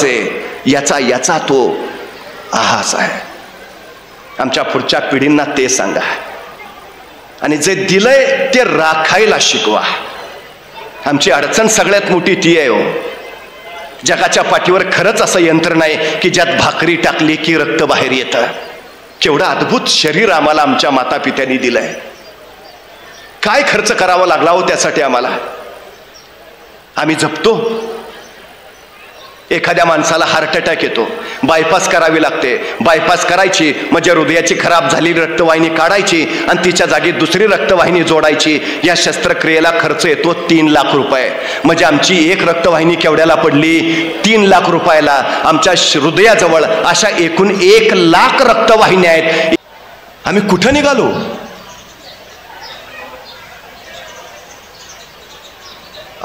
ठेवायचे याचा तो आहास आहे. आमच्या पुढच्या पिढींना ते सांगा आणि जे दिलंय ते राखायला शिकवा. आमची अडचण सगळ्यात मोठी ती आहे हो, जगाच्या पाठीवर खरंच असं यंत्र नाही की ज्यात भाकरी टाकली की रक्त बाहेर येतं. केवढं अद्भुत शरीर आम्हाला आमच्या मातापित्यांनी दिलंय. काय खर्च करावा लागला हो त्यासाठी आम्हाला. आम्ही जपतो. एखाद्या माणसाला हार्ट अटॅक येतो, बायपास करावी लागते. बायपास करायची म्हणजे हृदयाची खराब झालेली रक्तवाहिनी काढायची आणि तिच्या जागी दुसरी रक्तवाहिनी जोडायची. या शस्त्रक्रियेला खर्च येतो 3 लाख रुपये. म्हणजे आमची एक रक्तवाहिनी केवढ्याला पडली? 3 लाख रुपयाला. आमच्या हृदयाजवळ अशा एकूण 1 लाख रक्तवाहिन्या आहेत. आम्ही कुठं निघालो?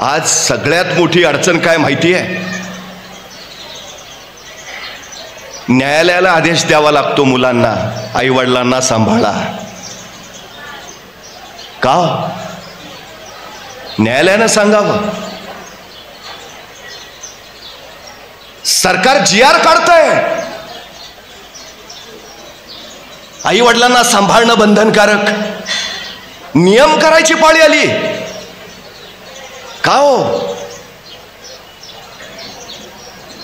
आज सगळ्यात मोठी अडचण काय माहिती आहे? न्यायालयाला आदेश द्यावा लागतो मुलांना, आई वडिलांना सांभाळा. का? न्यायालयानं सांगावं. सरकार GR काढतंय, आई वडिलांना सांभाळणं बंधनकारक. नियम करायची पाळी आली. का हो?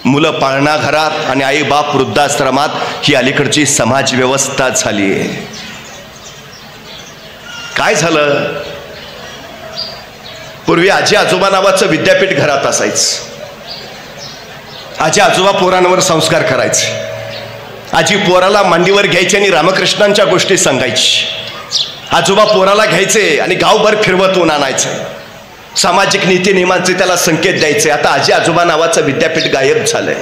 मुलं पाळणा घरात आणि आई बाप वृद्धाश्रमात, ही अलीकडची समाज व्यवस्था झाली आहे. काय झालं? पूर्वी आजी आजोबा नावाचं विद्यापीठ घरात असायचं. आजी आजोबा पोरांवर संस्कार करायचे. आजी पोराला मांडीवर घ्यायची आणि रामकृष्णांच्या गोष्टी सांगायची. आजोबा पोराला घ्यायचे आणि गावभर फिरवतून आणायचं. सामाजिक नीती नियमांचे त्याला संकेत द्यायचे. आता आजी आजोबा नावाचं विद्यापीठ गायब झालंय.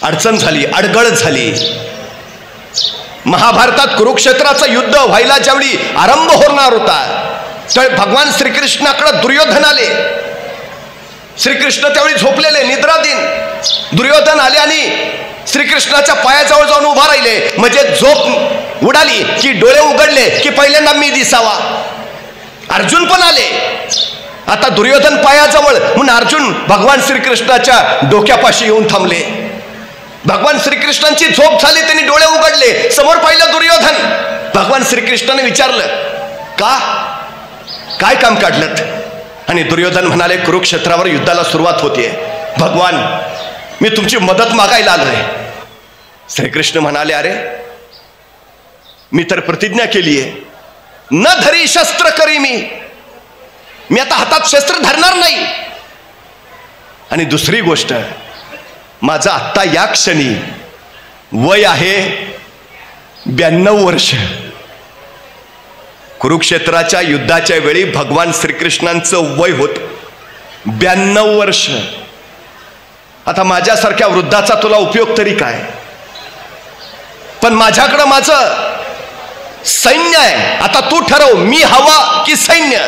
अडचण झाली, अडगळ झाली. महाभारतात कुरुक्षेत्राचं युद्ध व्हायला ज्यावेळी आरंभ होणार होता त्यावेळी भगवान श्रीकृष्णाकडे दुर्योधन आले. श्रीकृष्ण त्यावेळी झोपलेले, निद्राधीन. दुर्योधन आले आणि श्रीकृष्णाच्या पायाजवळ जाऊन उभा राहिले. म्हणजे झोप उडाली की डोळे उघडले की पहिल्यांदा मी दिसावा. अर्जुन पण आले. आता दुर्योधन पायाजवळ म्हणून अर्जुन भगवान श्रीकृष्णाच्या डोक्यापाशी येऊन थांबले. भगवान श्रीकृष्णांची झोप झाली, त्यांनी डोळे उघडले, समोर पाहिलं दुर्योधन. भगवान श्रीकृष्णाने विचारलं, का? काय काम काढलं? आणि दुर्योधन म्हणाले, कुरुक्षेत्रावर युद्धाला सुरुवात होतीये. भगवान, मी तुमची मदत मागायला आलोय. श्रीकृष्ण म्हणाले, अरे मी तर प्रतिज्ञा केली आहे, न धरी शस्त्र करी मी आता हातात शस्त्र धरणार नाही. आणि दुसरी गोष्ट, माझं आत्ता या क्षणी वय आहे 92 वर्ष. कुरुक्षेत्राच्या युद्धाच्या वेळी भगवान श्रीकृष्णांचं वय होत 92 वर्ष. आता माझ्यासारख्या वृद्धाचा तुला उपयोग तरी काय? पण माझ्याकडं माझं सैन्य आहे. आता तू ठरव, मी हवा की सैन्य?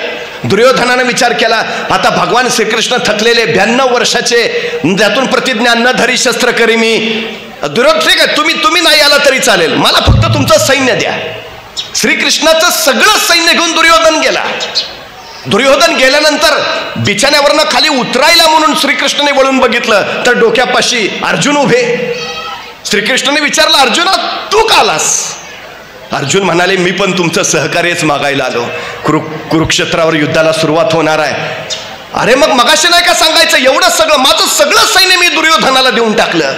दुर्योधनाने विचार केला, आता भगवान श्रीकृष्ण थकलेले 92 वर्षाचे, त्यातून प्रतिज्ञा न धरी शस्त्र करी मी. दुर्योधन, ठीक आहे, तुम्ही नाही आला तरी चालेल, मला फक्त तुमचं सैन्य द्या. श्रीकृष्णाचं सगळं सैन्य घेऊन दुर्योधन गेला. दुर्योधन गेल्यानंतर बिछाण्यावरनं खाली उतरायला म्हणून श्रीकृष्णाने वळून बघितलं तर डोक्यापाशी अर्जुन उभे. श्रीकृष्णाने विचारलं, अर्जुना तू का आलास? अर्जुन म्हणाले, मी पण तुमचं सहकार्यच मागायला आलो. कुरुक्षेत्रावर युद्धाला सुरुवात होणार आहे. अरे मग मगाशी नाही का सांगायचं? एवढं सगळं, माझं सगळं सैन्य मी दुर्योधनाला देऊन टाकलं.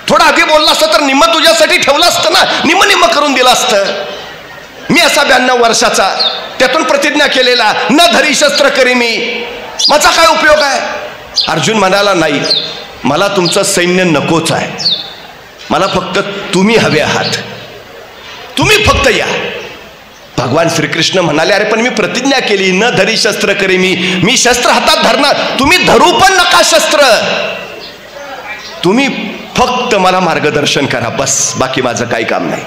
थोडं आधी बोलला असतं तर निम्म तुझ्यासाठी ठेवलं असतं ना, निम्म करून दिलं असतं. मी असा 92 वर्षाचा, त्यातून प्रतिज्ञा केलेला, न धरी शस्त्र करी मी, माझा काय उपयोग आहे? अर्जुन म्हणाला, नाही, मला तुमचं सैन्य नकोच आहे, मला फक्त तुम्ही हवे आहात, तुम्ही फक्त या. भगवान श्रीकृष्ण म्हणाले, अरे पण मी प्रतिज्ञा केली, न धरी शस्त्र करी मी शस्त्र हातात धरणार, तुम्ही धरू पण नका शस्त्र, तुम्ही फक्त मला मार्गदर्शन करा, बस, बाकी माझं काही काम नाही.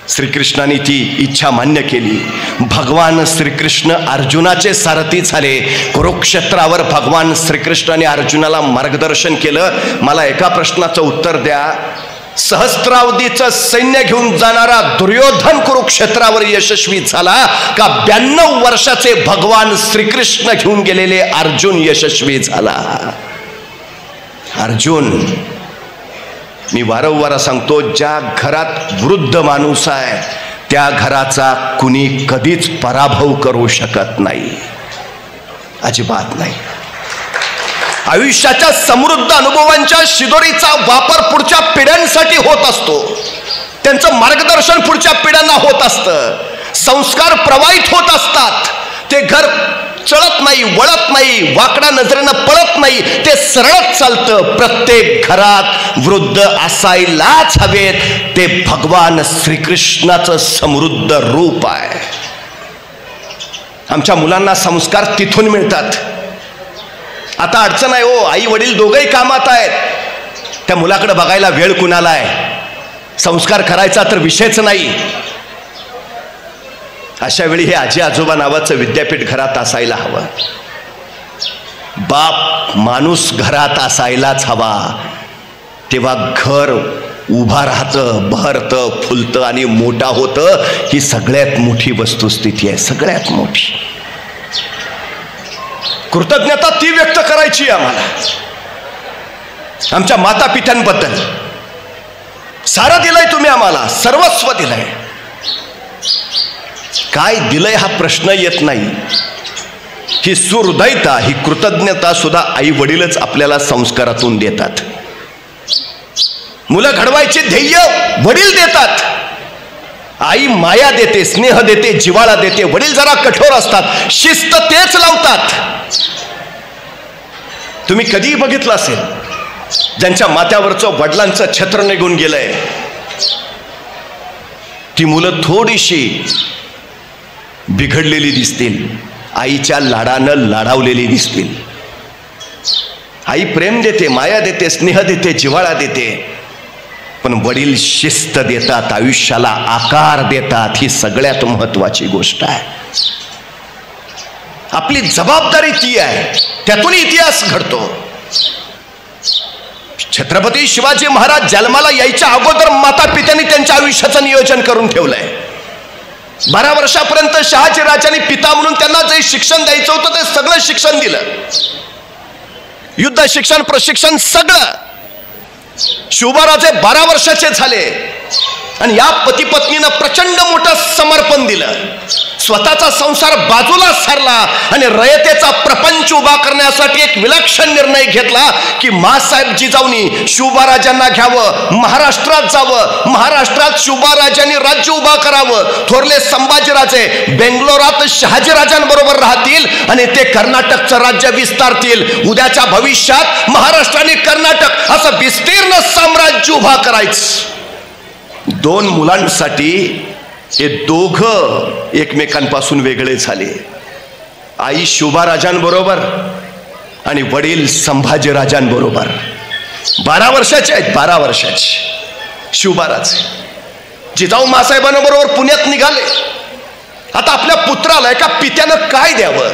श्रीकृष्णाने ती इच्छा मान्य केली. भगवान श्रीकृष्ण अर्जुनाचे सारथी झाले. कुरुक्षेत्रावर भगवान श्रीकृष्णाने अर्जुनाला मार्गदर्शन केलं. मला एका प्रश्नाचं उत्तर द्या, सहस्त्रावधीचं सैन्य घेऊन जाणारा दुर्योधन कुरुक्षेत्रावर यशस्वी झाला का 92 वर्षाचे भगवान श्रीकृष्ण घेऊन गेलेले अर्जुन यशस्वी झाला? अर्जुन, मी वारंवार सांगतो, ज्या घरात वृद्ध माणूस आहे त्या घराचा कुणी कधीच पराभव करू शकत नाही, अजिबात नाही. आयुष्याच्या समृद्ध अनुभवांच्या शिदोरीचा वापर पुढच्या पिढ्यांसाठी होत असतो. त्यांचं मार्गदर्शन पुढच्या पिढ्यांना होत असतं. संस्कार प्रवाहित होत असतात. ते घर चढत नाही, वळत नाही, वाकड्या नजरेनं पळत नाही, ते सरळच चालतं. प्रत्येक घरात वृद्ध असायलाच हवेत. ते भगवान श्रीकृष्णाचं समृद्ध रूप आहे. आमच्या मुलांना संस्कार तिथून मिळतात. आता अडचण आहे हो, आई वडील दोघंही कामात आहेत, त्या मुलाकडे बघायला वेळ कुणाला आहे? संस्कार करायचा तर विषयच नाही. अशा वेळी हे आजी आजोबा नावाचं विद्यापीठ घरात असायला हवं. बाप माणूस घरात असायलाच हवा. तेव्हा घर उभा राहतं, बहरतं, फुलतं आणि मोठा होतं. ही सगळ्यात मोठी वस्तुस्थिती आहे, सगळ्यात मोठी. कृतज्ञता ती व्यक्त करायची आम्हाला आमच्या माता पित्यांबद्दल. सारं दिलंय तुम्ही आम्हाला, सर्वस्व दिलंय. काय दिलंय हा प्रश्न येत नाही. ही सुहृदयता, ही कृतज्ञता सुद्धा आई वडीलच आपल्याला संस्कारातून देतात. मुलं घडवायचे ध्येय वडील देतात. आई माया देते, स्नेह देते, जिव्हाळा देते. वडील जरा कठोर असतात, शिस्त तेच लावतात. तुम्ही कधीही बघितलं असेल, ज्यांच्या माथ्यावरचं वडिलांचं छत्र निघून गेलंय, ती मुलं थोडीशी बिघडलेली दिसतील, आईच्या लाडानं लाडावलेली दिसतील. आई प्रेम देते, माया देते, स्नेह देते, जिव्हाळा देते, पण वडील शिस्त देतात, आयुष्याला आकार देतात. ही सगळ्यात महत्वाची गोष्ट आहे. आपली जबाबदारी ती आहे, त्यातून इतिहास घडतो. छत्रपती शिवाजी महाराज जन्माला यायच्या अगोदर माता पित्यांनी त्यांच्या आयुष्याचं नियोजन करून ठेवलंय. 12 वर्षापर्यंत शहाजी राजांनी पिता म्हणून त्यांना जे शिक्षण द्यायचं होतं ते सगळं शिक्षण दिलं. युद्ध शिक्षण, प्रशिक्षण सगळं. शिवबाराजे 12 वर्षाचे झाले आणि या पती पत्नीनं प्रचंड मोठं समर्पण दिलं. स्वतःचा संसार बाजूला सारला आणि रयतेचा प्रपंच उभा करण्यासाठी एक विलक्षण निर्णय घेतला की मासाहेब जिजाऊनी शिवबाराजांना घ्यावं, महाराष्ट्रात जावं, महाराष्ट्रात शिवबाराजांनी राज्य उभा करावं. थोरले संभाजीराजे बेंगलोरात शहाजीराजांबरोबर राहतील आणि ते कर्नाटकचं राज्य विस्तारतील. उद्याच्या भविष्यात महाराष्ट्र आणि कर्नाटक असं विस्तीर्ण साम्राज्य उभा करायचं. 2 मुलांसाठी हे दोघं एकमेकांपासून वेगळे झाले. आई शिवबाराजांबरोबर आणि वडील संभाजीराजांबरोबर. 12 वर्षाचे आहेत, 12 वर्षाचे शिवबाराजे. जिजाऊ मासाहेबांबरोबर पुण्यात निघाले. आता आपल्या पुत्राला एका पित्यानं काय द्यावं?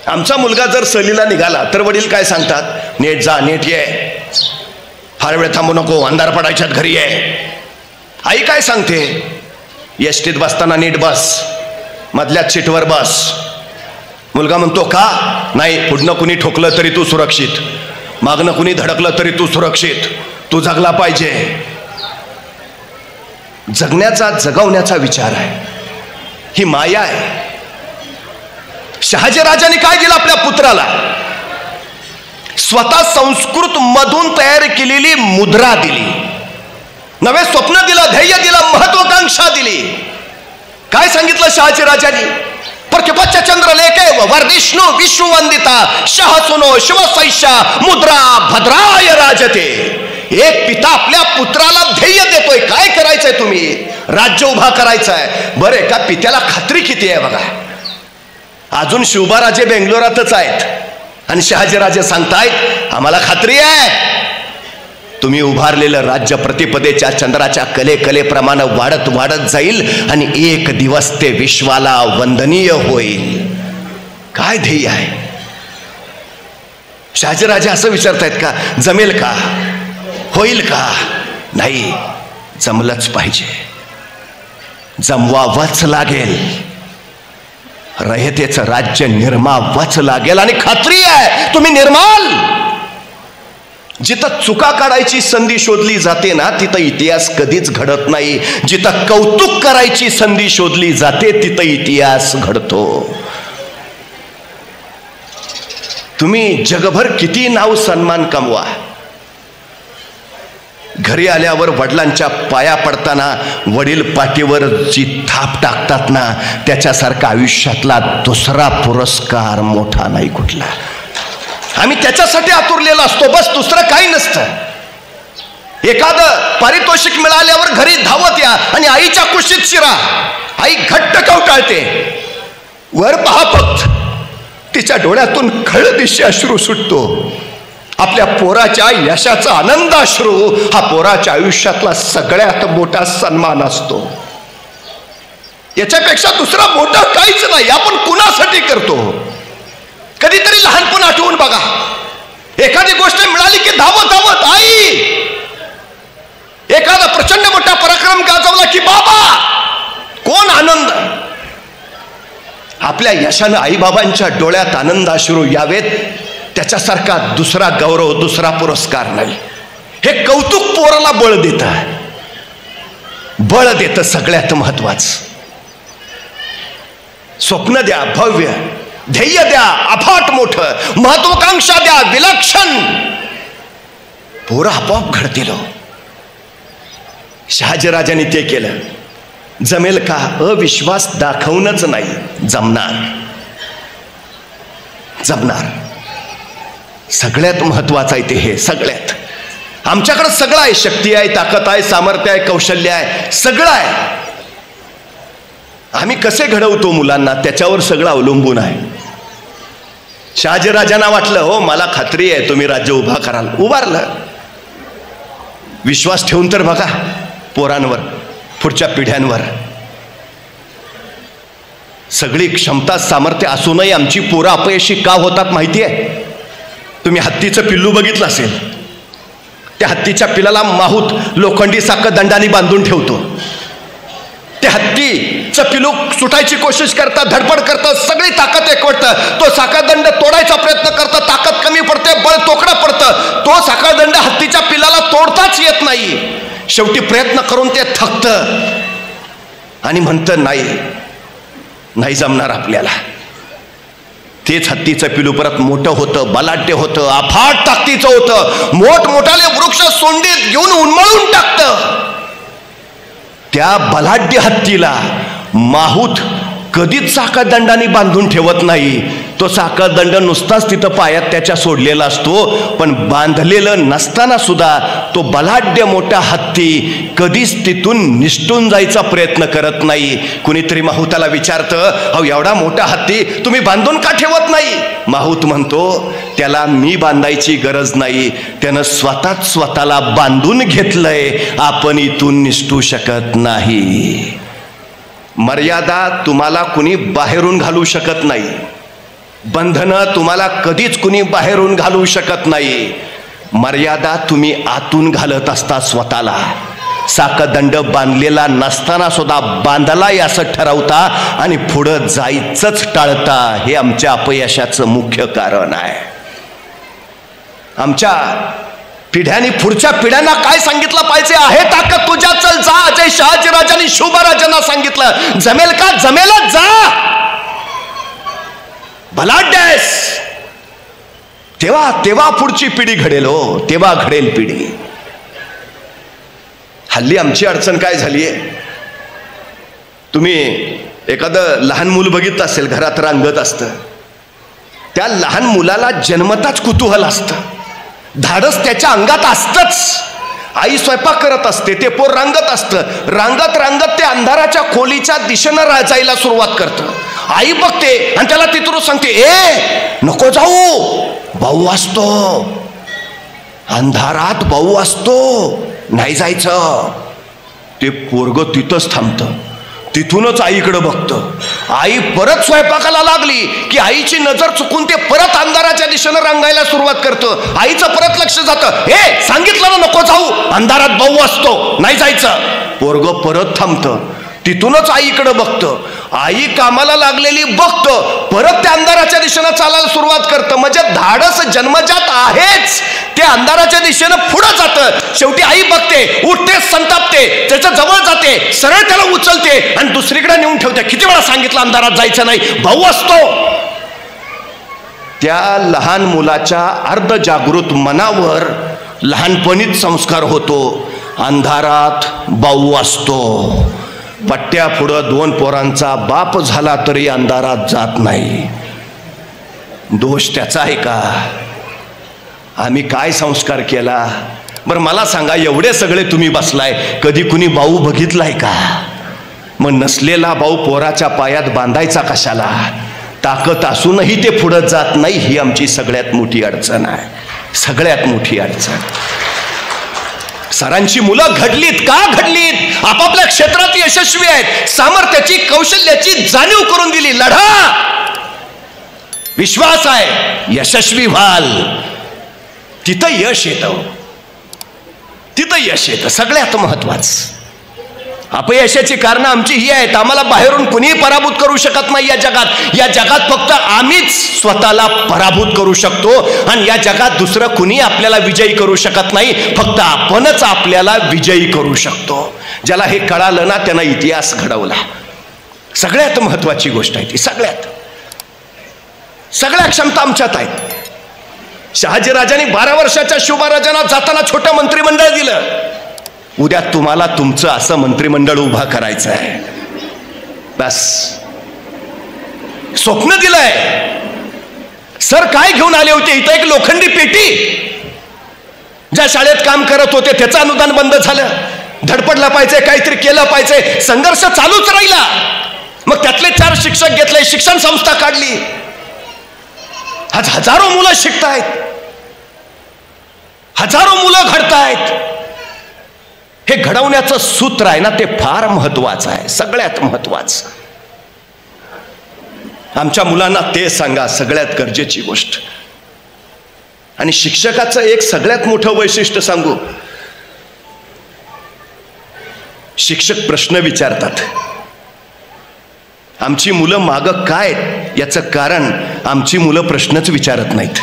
आमचा मुलगा जर सहलीला निघाला तर वडील काय सांगतात? नीट जा, नीट ये, फार वेळ थांबू नको, अंधार पडायच्यात घरी आहे. आई काय सांगते? एसटीत बसताना नीट बस, मधल्याच सीटवर बस. मुलगा म्हणतो का? नाही, पुढनं कुणी ठोकलं तरी तू सुरक्षित, मागणं कुणी धडकलं तरी तू सुरक्षित, तू जगला पाहिजे. जगण्याचा, जगवण्याचा विचार आहे, ही माया आहे. शहाजीराजांनी काय दिलं आपल्या पुत्राला? स्वतः संस्कृत मधून तयार केलेली मुद्रा दिली, नवे स्वप्न दिलं, ध्येय दिलं, महत्वाकांक्षा दिली. काय सांगितलं शहाजीराजांनी? परकेपच्च चंद्रलेखे वर्धिष्णू विश्ववंदिता शहसुनो शिवसैषा मुद्रा भद्राय राजते. एक पिता आपल्या पुत्राला ध्येय देतोय. काय करायचंय तुम्ही? राज्य उभा करायचंय. बरं, एका पित्याला खात्री किती आहे बघा. अजून शिवबाराजे बेंगलोरातच आहेत आणि शहाजीराजे सांगतायत आम्हाला खात्री आहे तुम्ही उभारलेलं राज्य प्रतिपदेच्या चंद्राच्या कलेप्रमाणे वाढत वाढत जाईल आणि एक दिवस ते विश्वाला वंदनीय होईल. काय ध्येय आहे? शहाजीराजे असं विचारतायत का, जमेल का, होईल का? नाही, जमलंच पाहिजे, जमवावंच लागेल, रयतेचं राज्य निर्मावंच लागेल. आणि खात्री आहे तुम्ही निर्माल. जिथं चुका काढायची संधी शोधली जाते ना, तिथं इतिहास कधीच घडत नाही. जिथं कौतुक करायची संधी शोधली जाते तिथं इतिहास घडतो. तुम्ही जगभर किती नाव सन्मान कमवा, घरी आल्यावर वडिलांच्या पाया पडताना वडील पाठीवर जी थाप टाकतात ना, त्याच्यासारखा आयुष्यातला दुसरा पुरस्कार मोठा नाही कुठला. आम्ही त्याच्यासाठी आतुरलेलो असतो, बस, दुसरं काही नसतं. एखादं पारितोषिक मिळाल्यावर घरी धावत या आणि आईच्या कुशीत शिरा. आई घट्ट कवटाळते, वर पहा फक्त, तिच्या डोळ्यातून खळदिशी अश्रू सुटतो. आपल्या पोराच्या यशाचा आनंद अश्रू हा पोराच्या आयुष्यातला सगळ्यात मोठा सन्मान असतो. याच्यापेक्षा दुसरा मोठा काहीच नाही. आपण कुणासाठी करतो? कधीतरी लहानपण आठवून बघा. एखादी गोष्ट मिळाली की धावत धावत आई, एखादा प्रचंड मोठा पराक्रम गाजवला की बाबा, कोण आनंद. आपल्या यशानं आईबाबांच्या डोळ्यात आनंद अश्रू यावेत, त्याच्यासारखा दुसरा गौरव, दुसरा पुरस्कार नाही. हे कौतुक पोराला बळ देतं सगळ्यात महत्वाचं. स्वप्न द्या भव्य, ध्येय द्या अफाट मोठं, महत्वाकांक्षा द्या विलक्षण, पोरं आपोआप घडतील. शहाजीराजांनी ते केलं. जमेल का? अविश्वास दाखवूनच नाही, जमणार, जमणार. सगळ्यात महत्वाचं आहे ते. हे सगळ्यात आमच्याकडे सगळं आहे, शक्ती आहे, ताकद आहे, सामर्थ्य आहे, कौशल्य आहे, सगळं आहे. आम्ही कसे घडवतो मुलांना त्याच्यावर सगळं अवलंबून आहे. शहाजीराजांना वाटलं, हो मला खात्री आहे तुम्ही राज्य उभा कराल. उभारलं. विश्वास ठेवून तर बघा पोरांवर, पुढच्या पिढ्यांवर. सगळी क्षमता सामर्थ्य असूनही आमची पोरं अपयशी का होतात माहिती आहे? तुम्ही हत्तीचं पिल्लू बघितलं असेल. त्या हत्तीच्या पिल्लाला माहूत लोखंडी साखळदंडाने बांधून ठेवतो. ते हत्तीचं पिल्लू सुटायची कोशिश करतात, धडपड करतात, सगळी ताकद एकवटतं. तो साखळदंड तोडायचा प्रयत्न करतं, ताकद कमी पडते, बळ तोकडं पडतं. तो साखळदंड हत्तीच्या पिल्लाला तोडताच येत नाही. शेवटी प्रयत्न करून ते थकतं आणि म्हणतं नाही, नाही जमणार आपल्याला. तेच हत्तीचं पिलू परत मोठं होतं, बलाढ्य होतं, अफाट ताकदीचं होतं, मोठमोठाले वृक्ष सोंडीत घेऊन उन्मळून टाकतं. त्या बलाढ्य हत्तीला माहूत कधीच साखळदंडाने बांधून ठेवत नाही. तो साखळदंड नुसताच तिथं पायात त्याच्या सोडलेला असतो, पण बांधलेलं नसताना सुद्धा तो बलाढ्य मोठा हत्ती कधीच तिथून निसटून जायचा प्रयत्न करत नाही. कुणीतरी माहूताला विचारतं, अहो एवढा मोठा हत्ती तुम्ही बांधून का ठेवत नाही? माहूत म्हणतो, त्याला मी बांधायची गरज नाही, त्यानं स्वतःच स्वतःला बांधून घेतलंय, आपण इथून निसटू शकत नाही. मर्यादा तुम्हाला कुणी बाहेरून घालू शकत नाही. बंधनं तुम्हाला कधीच कुणी बाहेरून घालू शकत नाही. मर्यादा तुम्ही आतून घालत असता स्वतःला. साखळदंड बांधलेला नसताना सुद्धा बांधलाय असं ठरवता आणि पुढं जायचंच टाळता. हे आमच्या अपयशाचं मुख्य कारण आहे. आमच्या पिढ्यांनी पुढच्या पिढ्यांना काय सांगितलं पाहिजे? आहे ताकद तुझ्या, चल जा. अजय शहाजीराजांनी शुभराजांना सांगितलं, जमेल का? जमेलच, जा, बलाढ्य आहेस. तेव्हा पुढची पिढी घडेल. हो, तेव्हा घडेल पिढी. हल्ली आमची अडचण काय झालीये, तुम्ही एखादं लहान मूल बघितलं असेल, घरात रांगत असतं. त्या लहान मुलाला जन्मताच कुतूहल असतं, धाडस त्याच्या अंगात असतंच. आई स्वयंपाक करत असते, ते पोर रांगत असतं. रांगत रांगत ते अंधाराच्या खोलीच्या दिशेनं जायला सुरुवात करतं. आई बघते आणि त्याला तिथून सांगते, ए नको जाऊ, भाऊ असतो, अंधारात भाऊ असतो, नाही जायचं. ते पोरग तिथंच थांबतं. तिथूनच आईकडे बघतं. आई परत स्वयंपाकाला लागली की आईची नजर चुकून ते परत अंधाराच्या दिशेनं रंगायला सुरुवात करतं. आईचं परत लक्ष जातं, हे सांगितलं ना नको जाऊ, अंधारात भाऊ असतो, नाही जायचं. पोरगं परत थांबतं. तिथूनच आईकडे बघतं. आई कामाला लागलेली बघतं, परत त्या अंधाराच्या दिशेनं चालायला सुरुवात करतं. म्हणजे धाडस जन्मजात आहेच, ते अंधाराच्या दिशेनं पुढे जातं. शेवटी आई बघते, उठते, संतापते, त्याच्या जवळ जाते, सरळ त्याला उचलते आणि दुसरीकडे नेऊन ठेवते. किती वेळा सांगितलं अंधारात जायचं नाही, भाऊ असतो. त्या लहान मुलाच्या अर्धजागृत मनावर लहानपणीच संस्कार होतो, अंधारात भाऊ असतो. पट्ट्या पुढं 2 पोरांचा बाप झाला तरी अंधारात जात नाही. दोष त्याचा आहे का? आम्ही काय संस्कार केला? बरं मला सांगा, एवढे सगळे तुम्ही बसलाय, कधी कुणी भाऊ बघितलाय का? मग नसलेला भाऊ पोराच्या पायात बांधायचा कशाला? ताकद असूनही ते पुढं जात नाही, ही आमची सगळ्यात मोठी अडचण आहे, सगळ्यात मोठी अडचण. सरांची मुलं घडलीत का घडलीत? आपापल्या क्षेत्रात यशस्वी आहेत, सामर्थ्याची, कौशल्याची जाणीव करून दिली. लढा, विश्वास आहे, यशस्वी व्हाल. तिथं यश येतं, तिथं यश येतं. सगळ्यात महत्वाचं, अपयशाची कारणं आमची ही आहेत. आम्हाला बाहेरून कुणीही पराभूत करू शकत नाही या जगात. या जगात फक्त आम्हीच स्वतःला पराभूत करू शकतो आणि या जगात दुसरं कुणी आपल्याला विजयी करू शकत नाही. फक्त आपणच आपल्याला विजयी करू शकतो. ज्याला हे कळालं ना, त्यानं इतिहास घडवला. सगळ्यात महत्वाची गोष्ट आहे ती. सगळ्या क्षमता आमच्यात आहेत. शहाजीराजांनी 12 वर्षाच्या शिवबाराजांना जाताना छोटं मंत्रिमंडळ दिलं. उद्या तुम्हाला तुमचं असं मंत्रिमंडळ उभा करायचं आहे. बस स्वप्न दिलंय. सर काय घेऊन आले होते? इथं एक लोखंडी पेटी. ज्या शाळेत काम करत होते त्याचं अनुदान बंद झालं. धडपडलं पाहिजे, काहीतरी केलं पाहिजे, संघर्ष चालूच राहिला. मग त्यातले 4 शिक्षक घेतले, शिक्षण संस्था काढली. आज हजारो मुलं शिकतायत, हजारो मुलं घडतायत. हे घडवण्याचं सूत्र आहे ना, ते फार महत्वाचं आहे, सगळ्यात महत्वाचं. आमच्या मुलांना ते सांगा, सगळ्यात गरजेची गोष्ट. आणि शिक्षकाचं एक सगळ्यात मोठं वैशिष्ट्य सांगू. शिक्षक प्रश्न विचारतात. आमची मुलं मागं काय याचं कारण, आमची मुलं प्रश्नच विचारत नाहीत,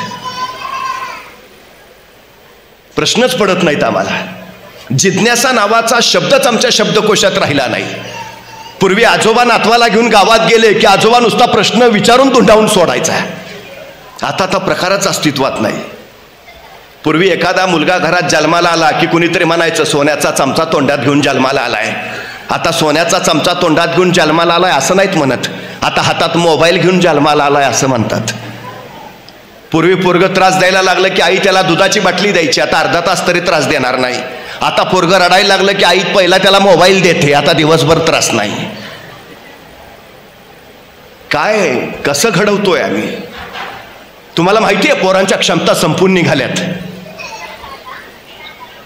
प्रश्नच पडत नाहीत आम्हाला. जिज्ञासा नावाचा शब्दच आमच्या शब्दकोशात राहिला नाही. पूर्वी आजोबा नातवाला घेऊन गावात गेले की आजोबा नुसता प्रश्न विचारून तोंडावून सोडायचा. आता तर प्रकारच अस्तित्वात नाही. पूर्वी एखादा मुलगा घरात जन्माला आला की कुणीतरी म्हणायचं सोन्याचा चमचा तोंडात घेऊन जन्माला आलाय. आता सोन्याचा चमचा तोंडात घेऊन जन्माला आलाय असं नाहीत म्हणत, आता हातात मोबाईल घेऊन जन्माला आलाय असं म्हणतात. पूर्वी पोरगं त्रास द्यायला लागलं की आई त्याला दुधाची बाटली द्यायची, आता अर्धा तास तरी त्रास देणार नाही. आता पोरगं रडायला लागलं की आई पहिला त्याला मोबाईल देते, आता दिवसभर त्रास नाही. काय कसं घडवतोय आम्ही? तुम्हाला माहिती आहे पोरांच्या क्षमता संपून निघाल्यात.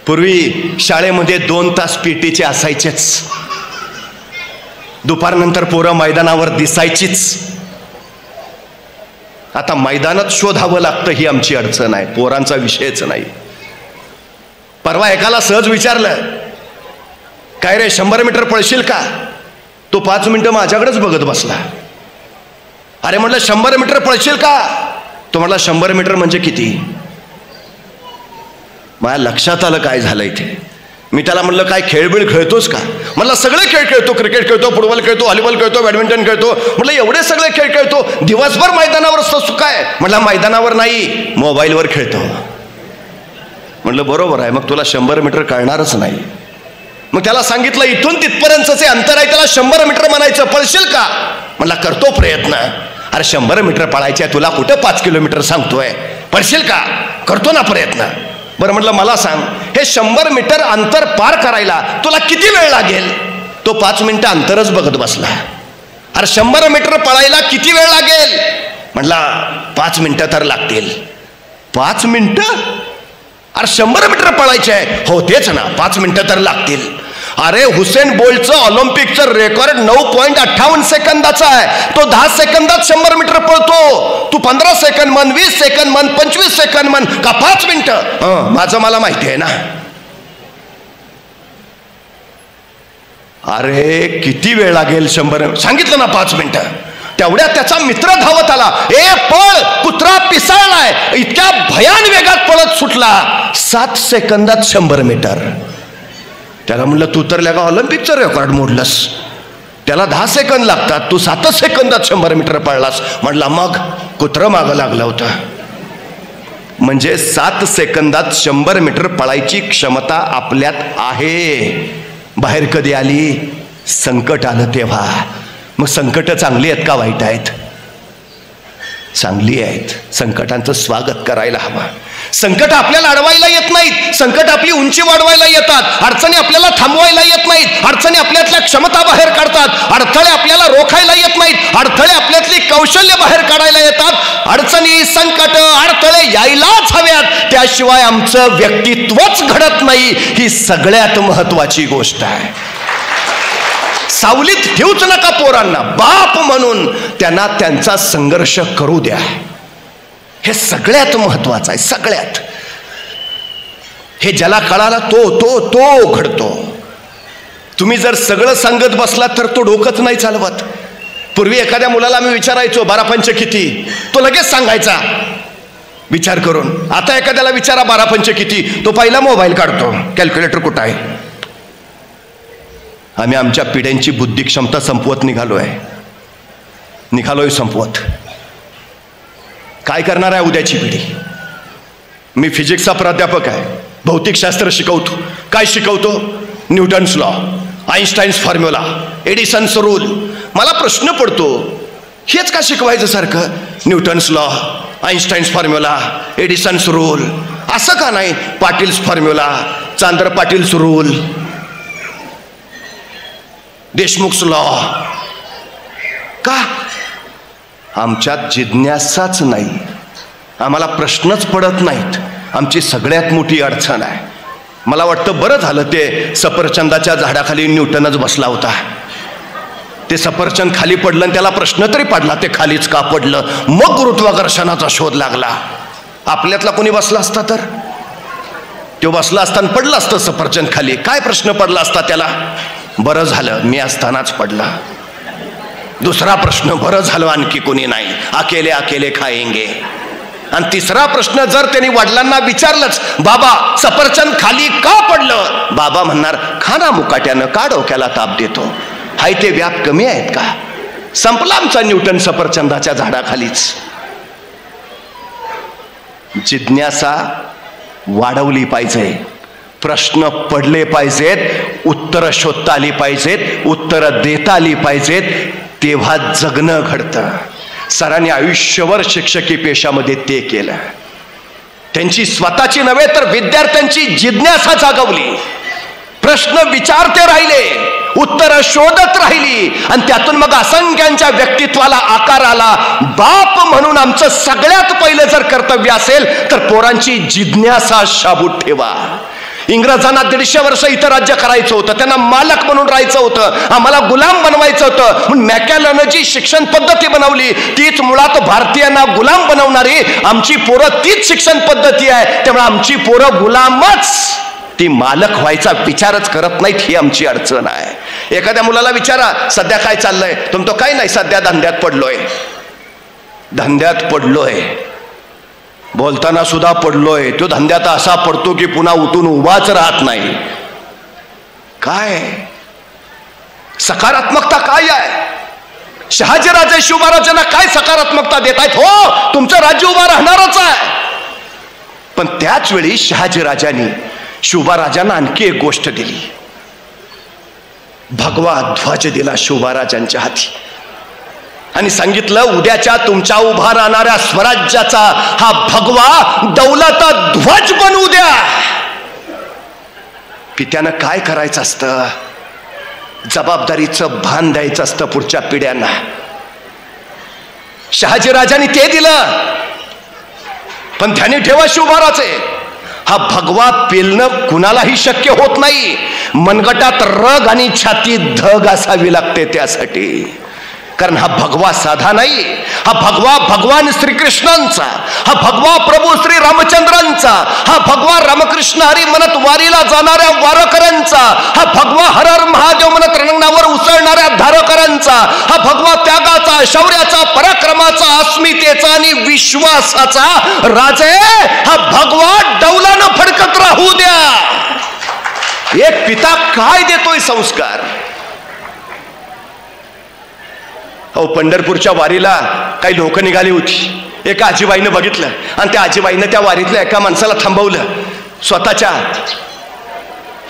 पूर्वी शाळेमध्ये 2 तास पीटीचे असायचेच. दुपारनंतर पोरं मैदानावर दिसायचीच. आता मैदानात शोधावं लागतं, ही आमची अडचण आहे, पोरांचा विषयच नाही. परवा एकाला सहज विचारलं, काय रे 100 मीटर पळशील का? तो 5 मिनिटं माझ्याकडेच बघत बसला. अरे म्हटलं 100 मीटर पळशील का? तो म्हटला 100 मीटर म्हणजे किती? माझ्या लक्षात आलं काय झालं इथे. मी त्याला म्हटलं काय खेळबिळ खेळतोस का? म्हटलं सगळे खेळ खेळतो, क्रिकेट खेळतो, फुटबॉल खेळतो, व्हॉलीबॉल खेळतो, बॅडमिंटन खेळतो. म्हटलं एवढे सगळे खेळ खेळतो, दिवसभर मैदानावर असतो काय? म्हटलं मैदानावर नाही, मोबाईलवर खेळतो. म्हटलं बरोबर आहे, मग तुला 100 मीटर कळणारच नाही. मग त्याला सांगितलं इथून तिथपर्यंतचं जे अंतर आहे त्याला 100 मीटर म्हणायचं, पळशील का? म्हटलं करतो प्रयत्न. अरे 100 मीटर पळायचे, तुला कुठं 5 किलोमीटर सांगतोय, पळशील का? करतो ना प्रयत्न. बरं म्हटलं मला सांग, हे 100 मीटर अंतर पार करायला तुला किती वेळ लागेल? तो 5 मिनिटं अंतरच बघत बसला. अरे 100 मीटर पळायला किती वेळ लागेल? म्हटला 5 मिनिटं तर लागतील. 5 मिनिटं? अरे 100 मीटर पळायचे आहे. हो तेच ना, 5 मिनिटं तर लागतील. अरे हुसेन बोल्टचं ऑलिम्पिकचं रेकॉर्ड 9.58 सेकंदाचा आहे. तो 10 सेकंदात 100 मीटर पळतो. तू 15 सेकंद म्हण, 20 सेकंद म्हण, 25 सेकंद म्हण का 5 मिनिटं, माझं मला माहिती आहे ना. अरे किती वेळ लागेल 100, सांगितलं ना 5 मिनिटं. तेवढ्या त्याचा मित्र धावत आला, ए पळ, कुत्रा पिसाळलाय. इतक्या भयान वेगात पळत सुटला, 7 सेकंदात 100 मीटर. त्याला म्हणलं तू तर लगा ऑलिम्पिकचं रेकॉर्ड मोडलंस, त्याला 10 सेकंद लागतात, तू 7 सेकंदात 100 मीटर पळलास. म्हणला मग कुत्रं मागं लागलं होतं. म्हणजे 7 सेकंदात 100 मीटर पळायची क्षमता आपल्यात आहे. बाहेर कधी आली? संकट आलं तेव्हा. मग संकट चांगली आहेत का वाईट आहेत? चांगली आहेत. संकटांचं स्वागत करायला हवं. संकट आपल्याला अडवायला येत नाहीत, संकट आपली उंची वाढवायला येतात. अडचणी आपल्याला थांबवायला येत नाहीत, अडचणी आपल्यातल्या क्षमता बाहेर काढतात. अडथळे आपल्याला रोखायला येत नाहीत, अडथळे आपल्यातली कौशल्य बाहेर काढायला येतात. अडचणी, संकट, अडथळे यायलाच हव्यात, त्याशिवाय आमचं व्यक्तित्वच घडत नाही. ही सगळ्यात महत्वाची गोष्ट आहे. सावलीत ठेवूच नका पोरांना. बाप म्हणून त्यांना त्यांचा संघर्ष करू द्या. हे सगळ्यात महत्वाचं आहे. सगळ्यात हे ज्याला कळाला तो तो तो घडतो. तुम्ही जर सगळं सांगत बसलात तर तो डोकंच नाही चालवत. पूर्वी एखाद्या मुलाला मी विचारायचो 12 पंच किती, तो लगेच सांगायचा विचार करून. आता एखाद्याला विचारा 12 पंच किती, तो पहिला मोबाईल काढतो, कॅल्क्युलेटर कुठं आहे. आम्ही आमच्या पिढ्यांची बुद्धी क्षमता संपवत निघालोय संपवत. काय करणार आहे उद्याची पिढी? मी फिजिक्सचा प्राध्यापक आहे, भौतिकशास्त्र शिकवतो. काय शिकवतो? Newton's law, Einstein's formula, Edison's rule. मला प्रश्न पडतो, हेच का शिकवायचं सारखं? Newton's law, Einstein's formula, Edison's rule, असं का नाही पाटील्स फॉर्म्युला, चांद्र पाटील्स रूल, देशमुख's लॉ? का? आमच्यात जिज्ञासाच नाही, आम्हाला प्रश्नच पडत नाहीत. आमची सगळ्यात मोठी अडचण आहे. मला वाटतं बरं झालं ते सफरचंदाच्या झाडाखाली न्यूटनच बसला होता. ते सफरचंद खाली पडलं आणि त्याला प्रश्न तरी पडला ते खालीच का पडलं. मग गुरुत्वाकर्षणाचा शोध लागला. आपल्यातला कोणी बसला असता तर तो बसला असताना पडलं असतं सफरचंद खाली. काय प्रश्न पडला असता त्याला? बरं झालं मी असतानाच पडला. दुसरा प्रश्न, बरं झालं आणखी कोणी नाही, अकेले अकेले खाएंगे. आणि तिसरा प्रश्न जर त्यांनी वडिलांना विचारलंच, बाबा सफरचंद खाली का पडलं? बाबा म्हणणार खाना मुकाट्यानं, का डोक्याला ताप देतो? हाय ते व्याप कमी आहेत का? संपला आमचा न्यूटन सफरचंदाच्या झाडाखालीच. जिज्ञासा वाढवली पाहिजे, प्रश्न पडले पाहिजेत, उत्तरं शोधता आली पाहिजेत, उत्तरं देता आली पाहिजेत, तेव्हा जगणं घडतं. सरांनी आयुष्यभर शिक्षकी पेशामध्ये ते केलं. त्यांची स्वतःची नव्हे तर विद्यार्थ्यांची जिज्ञासा जागवली. प्रश्न विचारते राहिले, उत्तरं शोधत राहिली आणि त्यातून मग असंख्यांच्या व्यक्तित्वाला आकार आला. बाप म्हणून आमचं सगळ्यात पहिलं जर कर्तव्य असेल तर पोरांची जिज्ञासा शाबूत ठेवा. इंग्रजांना 150 वर्ष इथं राज्य करायचं होतं, त्यांना मालक म्हणून राहायचं होतं, आम्हाला गुलाम बनवायचं होतं. म्हणून मॅकॅलनं जी शिक्षण पद्धती बनवली तीच मुळात भारतीयांना गुलाम बनवणारी आमची पोरं तीच शिक्षण पद्धती आहे. त्यामुळे आमची पोरं गुलामच, ती मालक व्हायचा विचारच करत नाहीत. ही आमची अडचण आहे. एखाद्या मुलाला विचारा सध्या काय चाललंय, तो काय नाही सध्या धंद्यात पडलोय, बोलताना सुद्धा पडलोय. तो धंद्यात असा पडतो की पुन्हा उठून उभाच राहत नाही. काय सकारात्मकता काय आहे? शहाजीराजे शिवबाराजांना काय सकारात्मकता देत आहेत? हो, तुमचं राज्य उभा राहणारच आहे. पण त्याच वेळी शहाजीराजांनी शिवबाराजांना आणखी एक गोष्ट दिली. भगवा ध्वज दिला शिवबाराजांच्या हाती आणि सांगितलं उद्याच्या तुमच्या उभा राहणाऱ्या स्वराज्याचा हा भगवा दौलत ध्वज बनवू द्या. पित्यानं काय करायचं असतं? जबाबदारीचं भान द्यायचं असतं पुढच्या पिढ्यांना. शहाजीराजांनी ते दिलं. पण ध्यानी ठेवा शिवबाराचे, हा भगवा पेलणं कुणालाही शक्य होत नाही. मनगटात रग आणि छातीत धग असावी लागते त्यासाठी. कारण हा भगवा साधा नाही, हा भगवा भगवान श्रीकृष्णांचा, हा भगवा प्रभू श्री रामचंद्रांचा, हा भगवा रामकृष्ण हरी म्हणत वारीला जाणाऱ्या वारकऱ्यांचा, हा भगवा हर हर महादेव म्हणत रणांगणावर उसळणाऱ्या धारकऱ्यांचा, हा भगवा त्यागाचा, शौर्याचा, पराक्रमाचा, अस्मितेचा आणि विश्वासाचा राजे, हा भगवा डौलानं फडकत राहू द्या. एक पिता काय देतोय संस्कार. हो, पंढरपूरच्या वारीला काही लोक निघाली होती. एका आजीबाईनं बघितलं आणि त्या आजीबाईनं त्या वारीतल्या एका माणसाला थांबवलं. स्वतःच्या